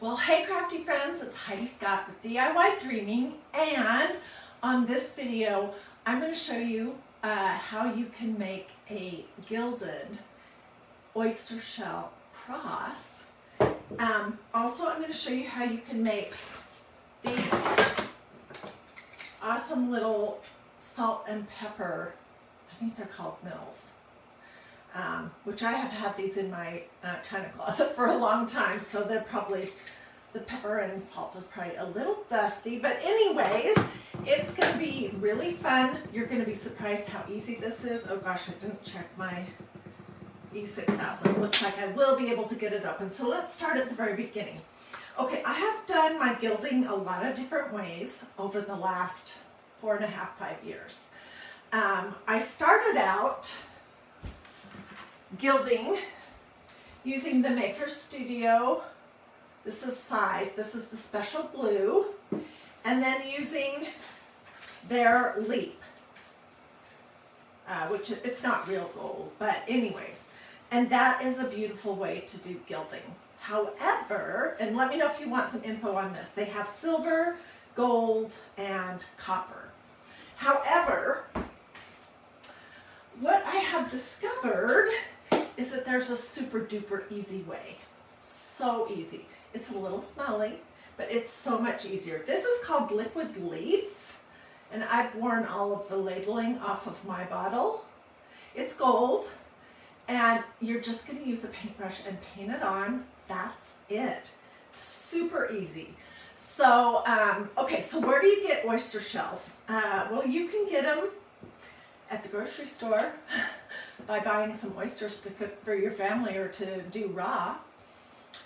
Well, hey crafty friends, it's Hiedi Scott with DiyDreaming, and on this video I'm going to show you how you can make a gilded oyster shell cross. Also, I'm going to show you how you can make these awesome little salt and pepper, I think they're called mills. Which I have had these in my china closet for a long time, so they're probably, the pepper and salt is probably a little dusty, but anyways, it's going to be really fun. You're going to be surprised how easy this is. Oh gosh, I didn't check my E6000. Looks like I will be able to get it open. So let's start at the very beginning. Okay, I have done my gilding a lot of different ways over the last 4.5, 5 years. I started out gilding using the Maker Studio. This is size, this is the special glue, and then using their leaf, which it's not real gold, but anyways, and that is a beautiful way to do gilding. However, and let me know if you want some info on this, they have silver, gold, and copper. However, what I have discovered is that there's a super duper easy way. So easy. It's a little smelly, but it's so much easier. This is called liquid leaf, and I've worn all of the labeling off of my bottle. It's gold, and you're just going to use a paintbrush and paint it on. That's it. Super easy. So, okay, so where do you get oyster shells? Well, you can get them at the grocery store by buying some oysters to cook for your family or to do raw.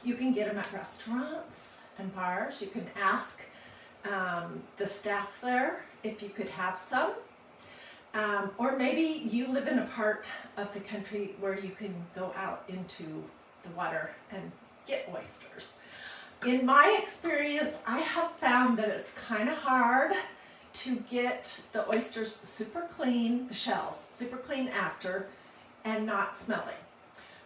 You can get them at restaurants and bars. You can ask the staff there if you could have some. Or maybe you live in a part of the country where you can go out into the water and get oysters. In my experience, I have found that it's kind of hard to get the oysters super clean, the shells super clean after, and not smelly.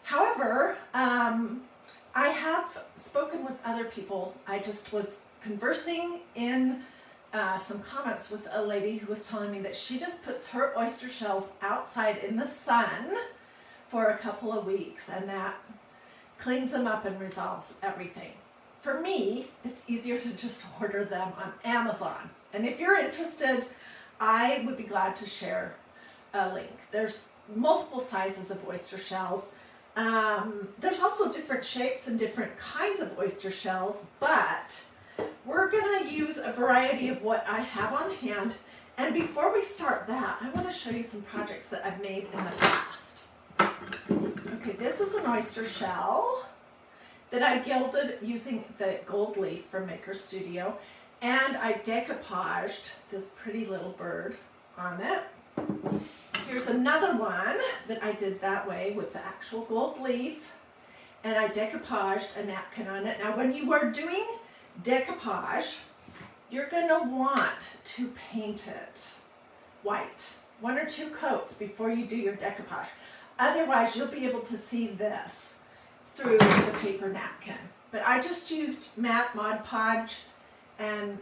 However, I have spoken with other people. I just was conversing in some comments with a lady who was telling me that she just puts her oyster shells outside in the sun for a couple of weeks, and that cleans them up and resolves everything. For me, it's easier to just order them on Amazon. And if you're interested, I would be glad to share a link. There's multiple sizes of oyster shells. There's also different shapes and different kinds of oyster shells, but we're going to use a variety of what I have on hand. And before we start that, I want to show you some projects that I've made in the past. Okay, this is an oyster shell that I gilded using the gold leaf from Maker Studio, and I decoupaged this pretty little bird on it. Here's another one that I did that way with the actual gold leaf, and I decoupaged a napkin on it. Now, when you are doing decoupage, you're gonna want to paint it white, 1 or 2 coats before you do your decoupage. Otherwise, you'll be able to see this through the paper napkin. But I just used matte Mod Podge, and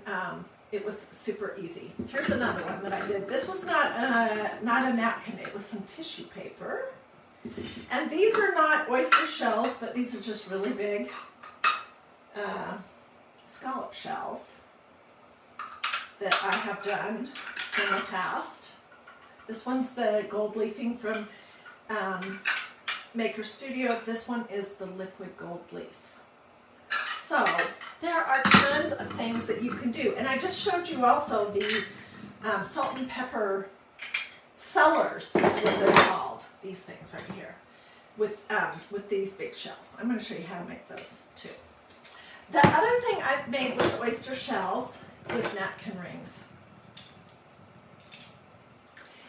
it was super easy. Here's another one that I did. This was not a napkin, it was some tissue paper. And these are not oyster shells, but these are just really big scallop shells that I have done in the past. This one's the gold leafing from Maker Studio. This one is the liquid gold leaf. So there are tons of things that you can do. And I just showed you also the salt and pepper cellars, is what they're called. These things right here with these big shells. I'm going to show you how to make those too. The other thing I've made with oyster shells is napkin rings.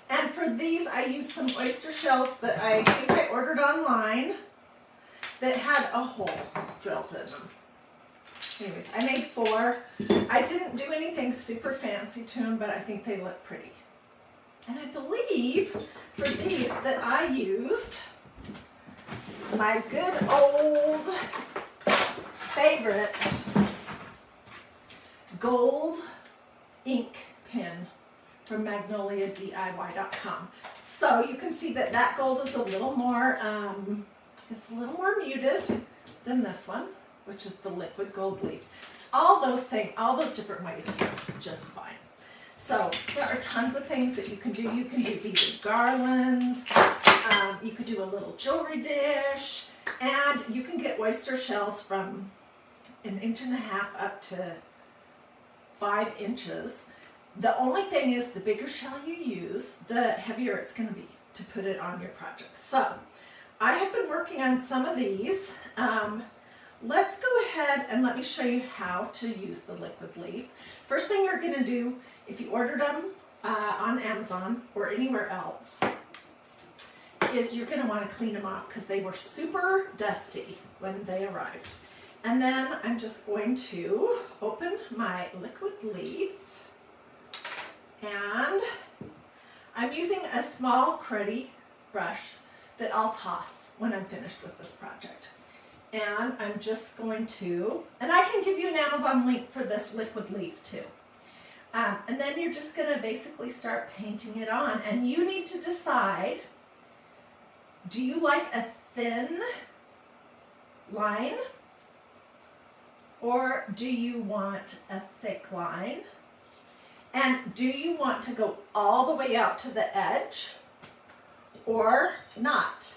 And for these, I used some oyster shells that I think I ordered online that had a hole drilled in them. Anyways, I made 4. I didn't do anything super fancy to them, but I think they look pretty. And I believe for these that I used my good old favorite gold ink pen from magnoliadiy.com. So you can see that that gold is a little more, it's a little more muted than this one, which is the liquid gold leaf. All those things, all those different ways work just fine. So there are tons of things that you can do. You can do beaded garlands, you could do a little jewelry dish, and you can get oyster shells from 1.5 inches up to 5 inches. The only thing is, the bigger shell you use, the heavier it's going to be to put it on your project. So I have been working on some of these. Let's go ahead and let me show you how to use the liquid leaf. First thing you're going to do, if you ordered them on Amazon or anywhere else, is you're going to want to clean them off because they were super dusty when they arrived. And then I'm just going to open my liquid leaf, and I'm using a small cruddy brush that I'll toss when I'm finished with this project. And I'm just going to, and I can give you an Amazon link for this liquid leaf too. And then you're just going to basically start painting it on, and you need to decide, do you like a thin line or do you want a thick line? And do you want to go all the way out to the edge or not?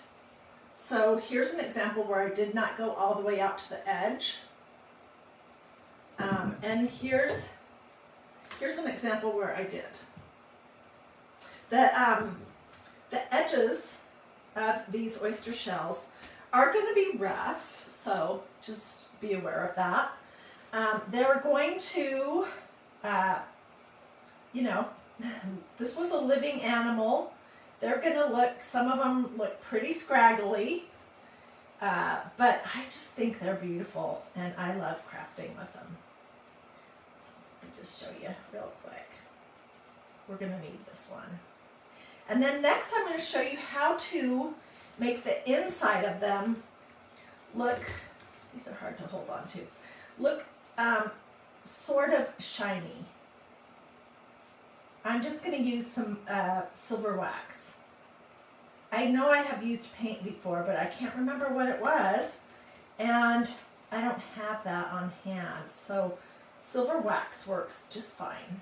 So here's an example where I did not go all the way out to the edge. And here's an example where I did. The edges of these oyster shells are going to be rough, so just be aware of that. They're going to, you know, this was a living animal. They're going to look, some of them look pretty scraggly, but I just think they're beautiful, and I love crafting with them. So let me just show you real quick. We're going to need this one. And then next I'm going to show you how to make the inside of them look, these are hard to hold on to, look sort of shiny. I'm just going to use some silver wax. I know I have used paint before, but I can't remember what it was, and I don't have that on hand, so silver wax works just fine.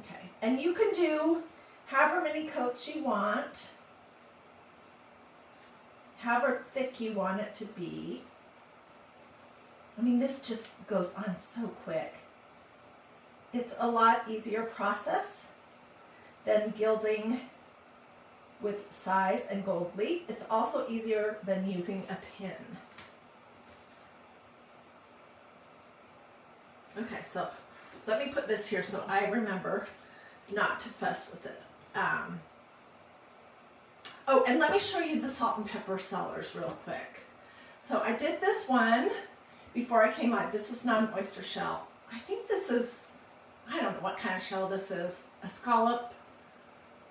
Okay, and you can do however many coats you want, however thick you want it to be. I mean, this just goes on so quick. It's a lot easier process than gilding with size and gold leaf. It's also easier than using a pin. Okay, so let me put this here so I remember not to fuss with it. Oh, and let me show you the salt and pepper Cellars real quick. So I did this one before I came on. This is not an oyster shell. I think this is, I don't know what kind of shell this is, a scallop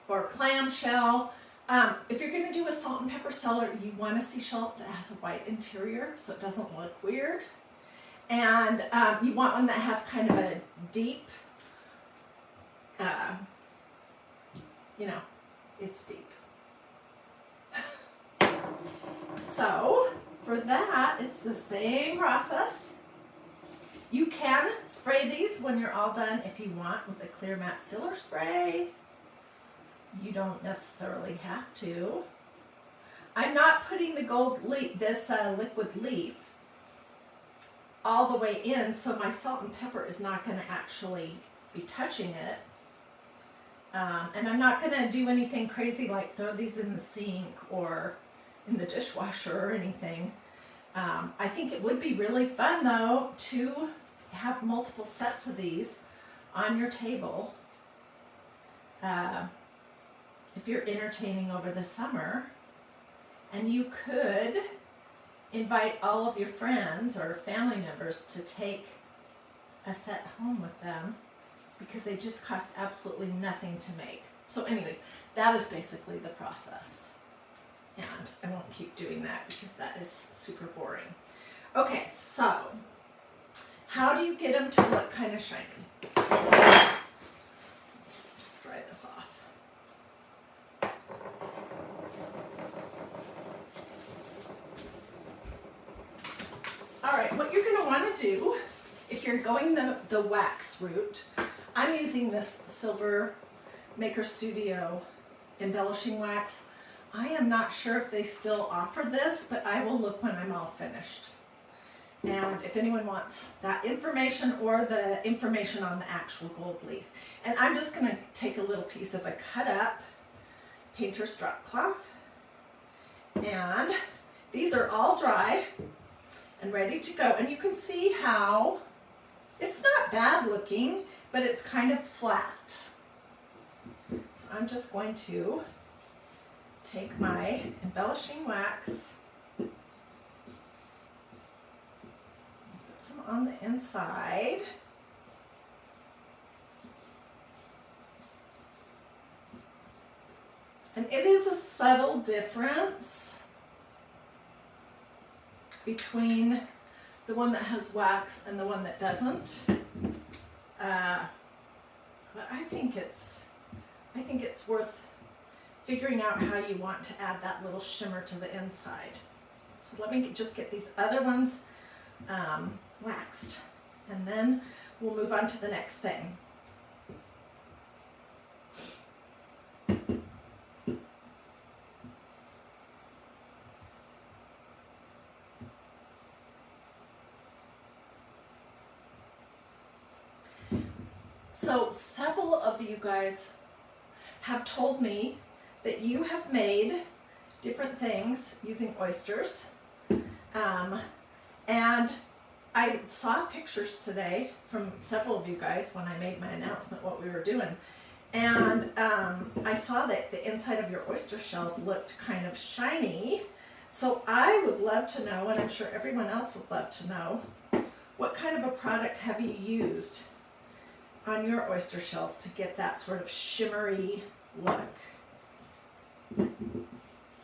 or clam shell. If you're going to do a salt and pepper cellar, you want a seashell that has a white interior so it doesn't look weird. And you want one that has kind of a deep, you know, it's deep. So for that, it's the same process. You can spray these when you're all done if you want with a clear matte sealer spray. You don't necessarily have to. I'm not putting the gold leaf, this liquid leaf, all the way in, so my salt and pepper is not going to actually be touching it. And I'm not going to do anything crazy like throw these in the sink or in the dishwasher or anything. I think it would be really fun though to have multiple sets of these on your table if you're entertaining over the summer. And you could invite all of your friends or family members to take a set home with them because they just cost absolutely nothing to make. So anyways, that is basically the process. And I won't keep doing that because that is super boring. Okay, so How do you get them to look kind of shiny? Just dry this off. All right, what you're going to want to do, if you're going the wax route, I'm using this Silver Maker Studio embellishing wax. I am not sure if they still offer this, but I will look when I'm all finished. And if anyone wants that information or the information on the actual gold leaf. And I'm just going to take a little piece of a cut up painter's drop cloth. And these are all dry and ready to go. And you can see how it's not bad looking, but it's kind of flat. So I'm just going to take my embellishing wax, put some on the inside. And it is a subtle difference between the one that has wax and the one that doesn't. But I think it's worth figuring out how you want to add that little shimmer to the inside. So let me just get these other ones waxed, and then we'll move on to the next thing. So several of you guys have told me that you have made different things using oysters. And I saw pictures today from several of you guys when I made my announcement what we were doing. And I saw that the inside of your oyster shells looked kind of shiny. So I would love to know, and I'm sure everyone else would love to know, what kind of a product have you used on your oyster shells to get that sort of shimmery look?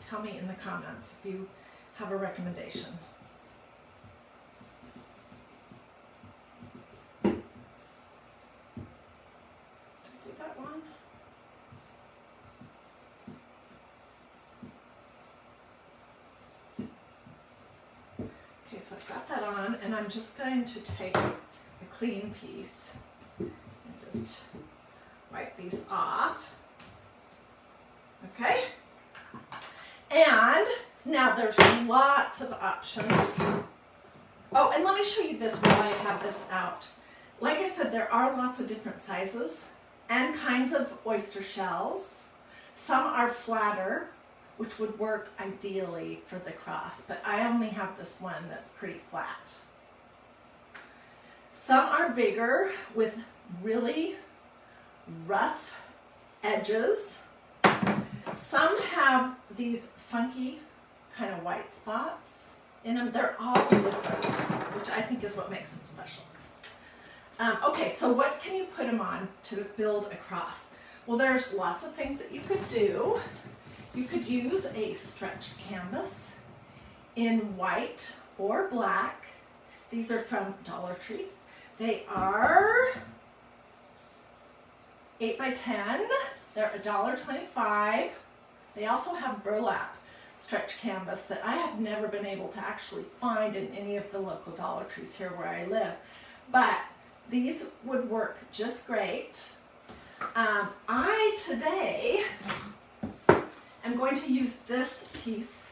Tell me in the comments if you have a recommendation. Did I do that one? Okay, so I've got that on, and I'm just going to take a clean piece and just wipe these off. Okay? And now there's lots of options. Oh, and let me show you this while I have this out. Like I said, there are lots of different sizes and kinds of oyster shells. Some are flatter, which would work ideally for the cross, but I only have this one that's pretty flat. Some are bigger with really rough edges. Some have these funky kind of white spots in them. They're all different, which I think is what makes them special. Okay, so what can you put them on to build a cross? Well, there's lots of things that you could do. You could use a stretch canvas in white or black. These are from Dollar Tree. They are 8 by 10. They're $1.25. They also have burlap stretch canvas that I have never been able to actually find in any of the local Dollar Trees here where I live. But these would work just great. I today am going to use this piece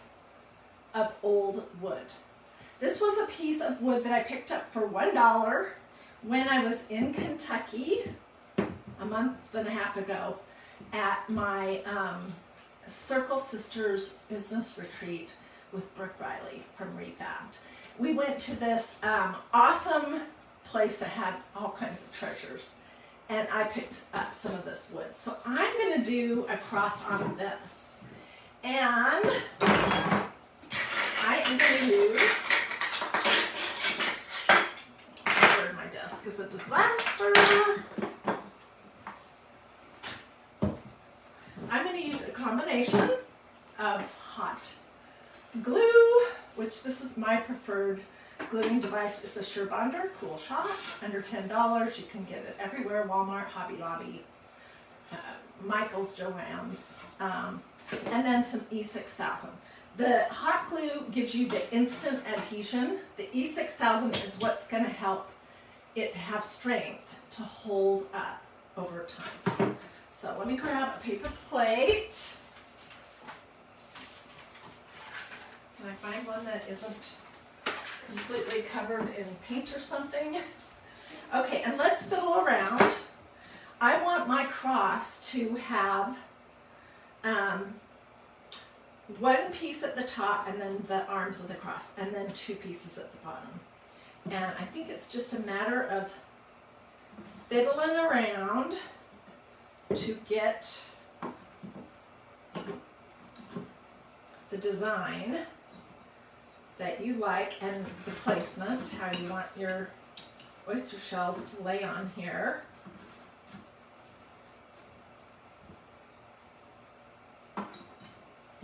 of old wood. This was a piece of wood that I picked up for $1 when I was in Kentucky a month and a half ago at my Circle Sisters business retreat with Brooke Riley from Refabbed. We went to this awesome place that had all kinds of treasures, and I picked up some of this wood. So I'm going to do a cross on this, and I am going to use, my desk is a disaster. I'm going to use a combination of hot glue, which this is my preferred gluing device. It's a Sure Bonder, cool shop, under $10. You can get it everywhere, Walmart, Hobby Lobby, Michael's, Joann's, and then some E6000. The hot glue gives you the instant adhesion. The E6000 is what's going to help it to have strength to hold up over time. So let me grab a paper plate. Can I find one that isn't completely covered in paint or something? Okay, and let's fiddle around. I want my cross to have one piece at the top and then the arms of the cross, and then two pieces at the bottom. And I think it's just a matter of fiddling around to get the design that you like and the placement, how you want your oyster shells to lay on here.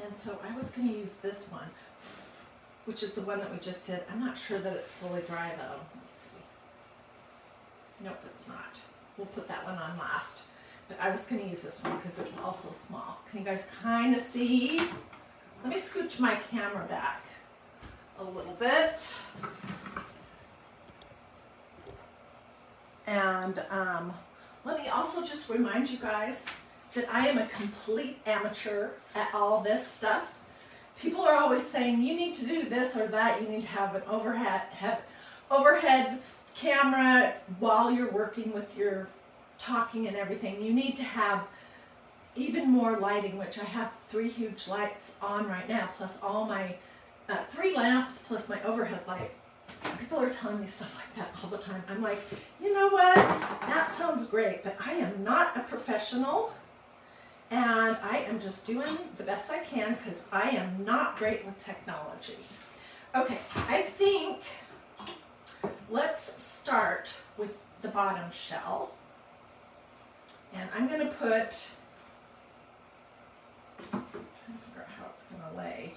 And so I was going to use this one, which is the one that we just did. I'm not sure that it's fully dry though. Let's see. Nope, it's not. We'll put that one on last. But I was going to use this one because it's also small. Can you guys kind of see? Let me scooch my camera back a little bit. And let me also just remind you guys that I am a complete amateur at all this stuff. People are always saying, you need to do this or that. You need to have an overhead camera while you're working with your talking and everything. You need to have even more lighting, which I have 3 huge lights on right now, plus all my 3 lamps, plus my overhead light. People are telling me stuff like that all the time. I'm like, you know what? That sounds great, but I am not a professional. And I am just doing the best I can because I am not great with technology. Okay, I think let's start with the bottom shell. And I'm going to put, I'm trying to figure out how it's going to lay.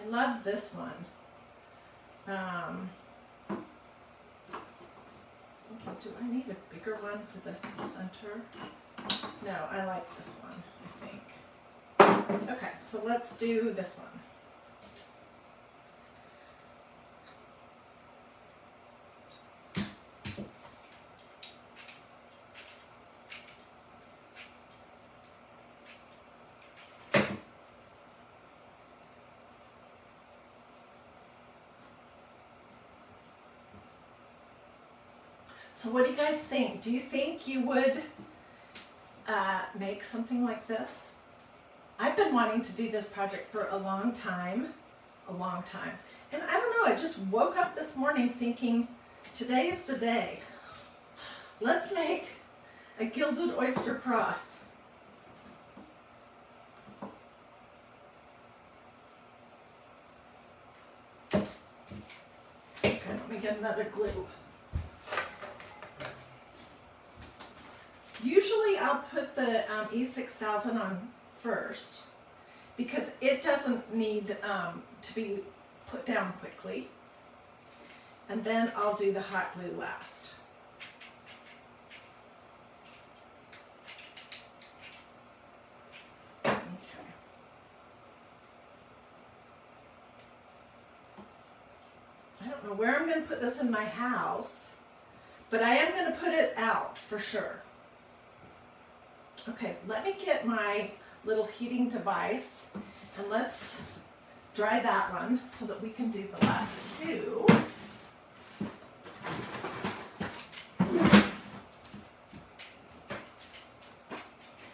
I love this one. Do I need a bigger one for this center? No, I like this one, I think. Okay, so let's do this one. So what do you guys think? Do you think you would make something like this? I've been wanting to do this project for a long time. And I don't know, I just woke up this morning thinking, today's the day. Let's make a Gilded Oyster cross. Okay, let me get another glue. Usually I'll put the E6000 on first because it doesn't need to be put down quickly. And then I'll do the hot glue last. Okay. I don't know where I'm going to put this in my house, but I am going to put it out for sure. Okay, let me get my little heating device and let's dry that one so that we can do the last 2.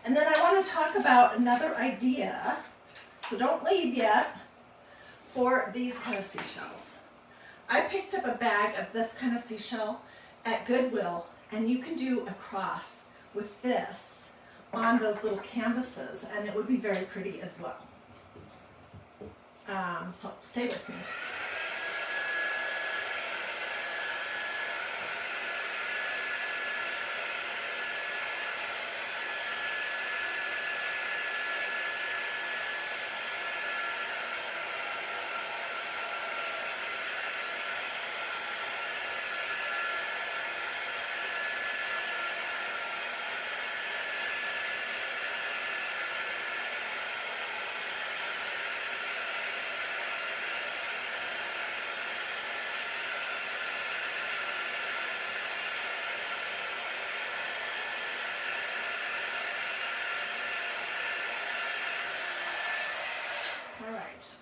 And then I want to talk about another idea, so don't leave yet, for these kind of seashells. I picked up a bag of this kind of seashell at Goodwill, and you can do a cross with this on those little canvases, and it would be very pretty as well. So stay with me.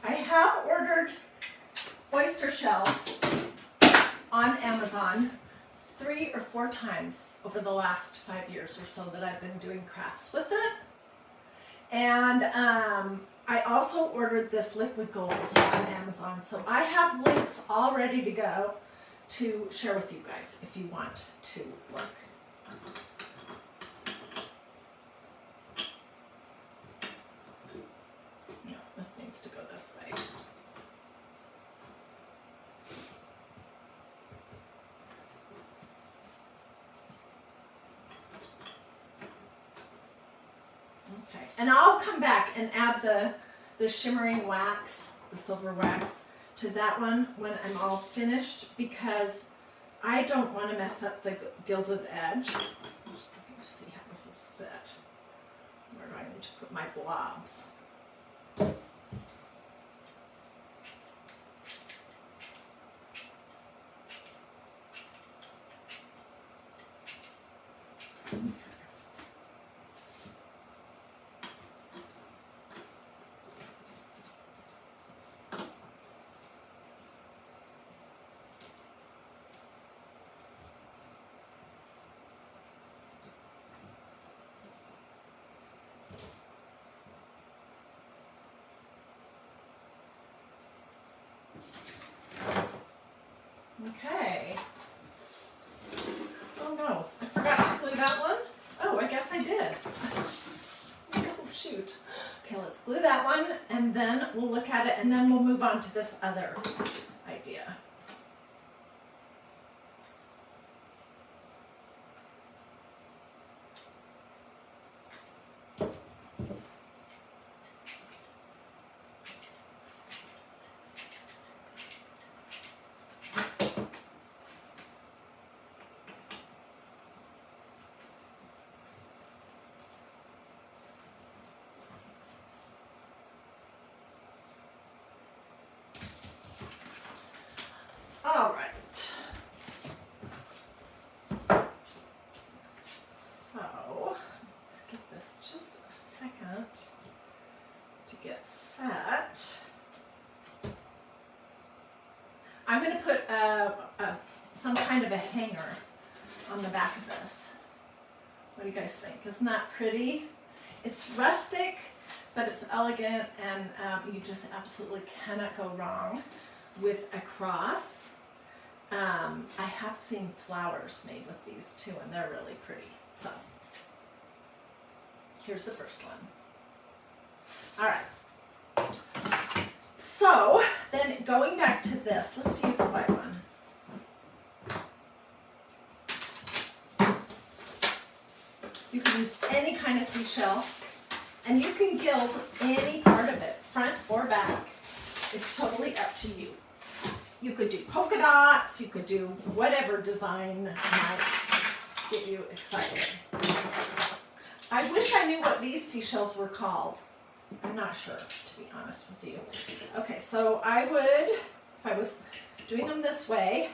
I have ordered oyster shells on Amazon 3 or 4 times over the last 5 years or so that I've been doing crafts with it. And I also ordered this liquid gold on Amazon. So I have links all ready to go to share with you guys if you want to look. This needs to go this way. Okay, and I'll come back and add the shimmering wax, the silver wax, to that one when I'm all finished, because I don't want to mess up the gilded edge. I'm just looking to see how this is set. Where do I need to put my blobs? Okay. Oh no, I forgot to glue that one. Oh, I guess I did. Oh shoot. Okay, let's glue that one, and then we'll look at it, and then we'll move on to this other idea. All right. So, let's give this just a second to get set. I'm going to put some kind of a hanger on the back of this. What do you guys think? Isn't that pretty? It's rustic, but it's elegant, and you just absolutely cannot go wrong with a cross. I have seen flowers made with these too, and they're really pretty. So here's the first one. All right. So then going back to this, let's use the white one. You can use any kind of seashell, and you can gild any part of it, front or back. It's totally up to you. You could do polka dots, you could do whatever design might get you excited. I wish I knew what these seashells were called. I'm not sure, to be honest with you. Okay, so I would, if I was doing them this way,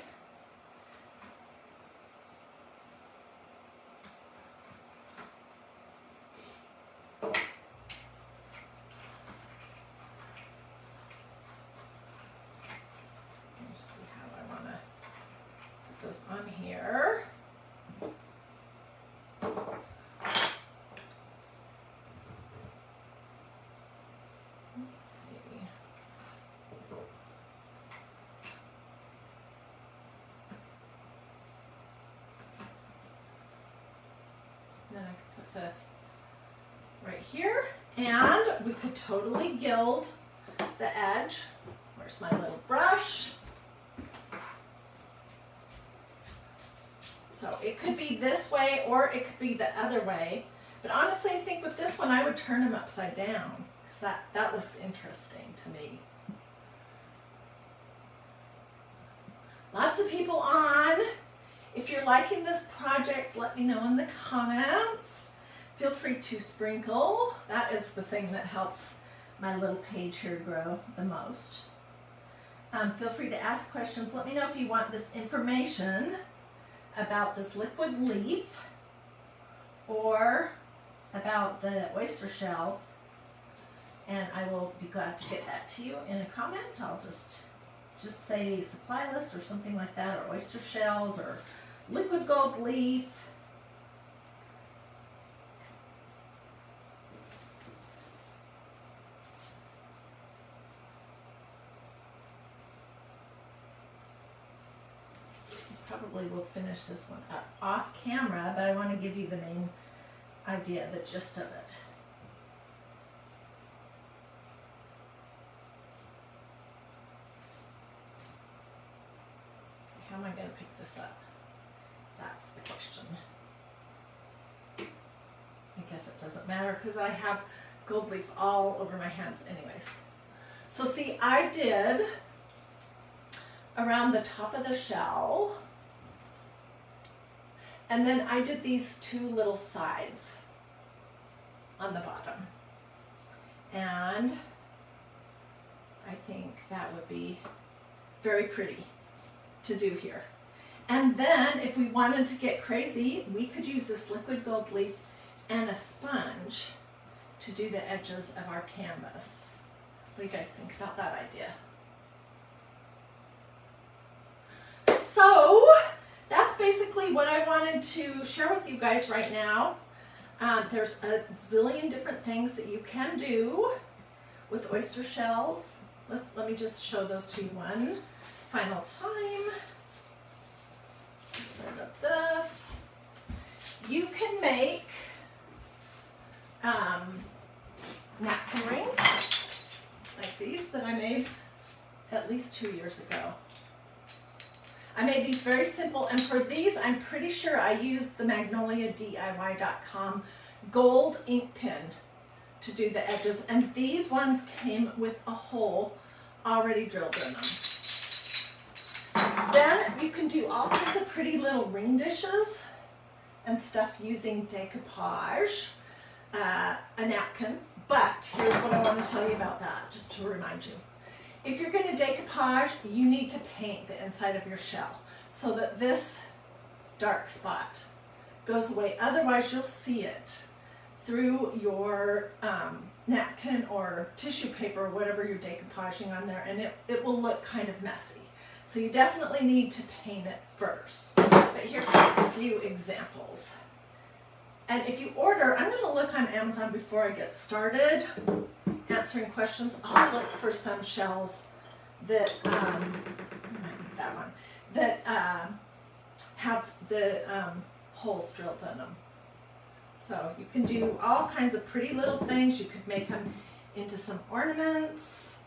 on here. Let's see. then I can put the right here, and we could totally gild the edge. Where's my little brush? So it could be this way or it could be the other way. But honestly, I think with this one, I would turn them upside down because that looks interesting to me. Lots of people on. If you're liking this project, let me know in the comments. Feel free to sprinkle. That is the thing that helps my little page here grow the most. Feel free to ask questions. Let me know if you want this information about this liquid leaf or about the oyster shells, and I will be glad to get that to you in a comment. I'll just say supply list or something like that, or oyster shells or liquid gold leaf. Probably will finish this one up off camera, but I want to give you the main idea, the gist of it. How am I going to pick this up? That's the question. I guess it doesn't matter because I have gold leaf all over my hands anyways. So see, I did around the top of the shell, and then I did these two little sides on the bottom. And I think that would be very pretty to do here. And then if we wanted to get crazy, we could use this liquid gold leaf and a sponge to do the edges of our canvas. What do you guys think about that idea? So that's basically what I wanted to share with you guys right now. There's a zillion different things that you can do with oyster shells. Let me just show those to you one final time. Rid of this. You can make napkin rings like these that I made at least 2 years ago. I made these very simple, and for these, I'm pretty sure I used the magnoliadiy.com gold ink pen to do the edges, and these ones came with a hole already drilled in them. Then you can do all kinds of pretty little ring dishes and stuff using decoupage, a napkin, but here's what I want to tell you about that, just to remind you. If you're going to decoupage, you need to paint the inside of your shell so that this dark spot goes away. Otherwise, you'll see it through your napkin or tissue paper or whatever you're decoupaging on there, and it will look kind of messy. So you definitely need to paint it first. But here's just a few examples. And if you order, I'm going to look on Amazon before I get started answering questions. I'll look for some shells that might be that one, that have the holes drilled in them. So you can do all kinds of pretty little things. You could make them into some ornaments.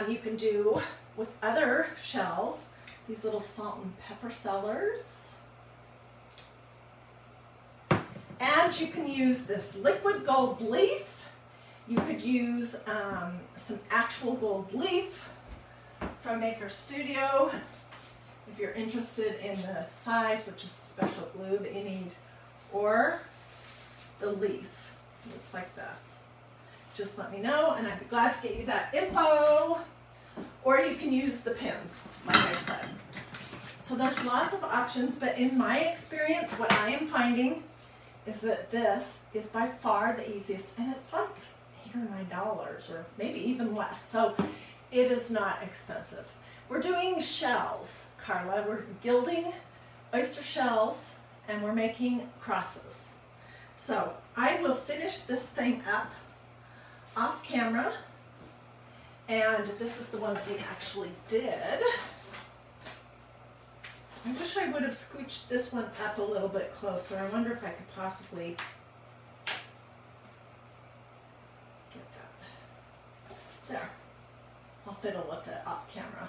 You can do with other shells these little salt and pepper cellars. And you can use this liquid gold leaf. You could use some actual gold leaf from Maker Studio if you're interested in the size, which is special glue that you need, or the leaf. It looks like this. Just let me know and I'd be glad to get you that info. Or you can use the pins, like I said. So there's lots of options, but in my experience, what I am finding is that this is by far the easiest, and it's like $8 or $9 or maybe even less. So it is not expensive. We're doing shells, Carla. We're gilding oyster shells and we're making crosses. So I will finish this thing up off camera, and this is the one that we actually did. I wish I would have scooched this one up a little bit closer. I wonder if I could possibly get that. There. I'll fiddle with it off camera.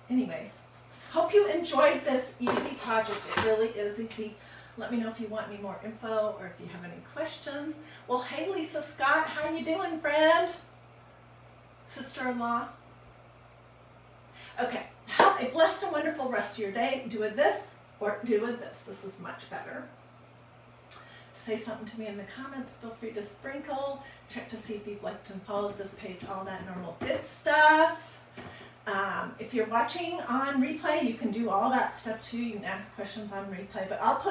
Anyways, hope you enjoyed this easy project. It really is easy. Let me know if you want any more info or if you have any questions. Well, hey, Lisa Scott, how you doing, friend? Sister-in-law? Okay, have a blessed and wonderful rest of your day. Do with this or do with this. This is much better. Say something to me in the comments. Feel free to sprinkle. Check to see if you've liked and followed this page, all that normal good stuff. If you're watching on replay, you can do all that stuff too. You can ask questions on replay, but I'll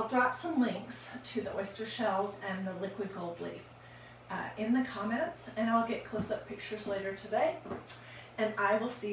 drop some links to the oyster shells and the liquid gold leaf in the comments, and I'll get close-up pictures later today, and I will see you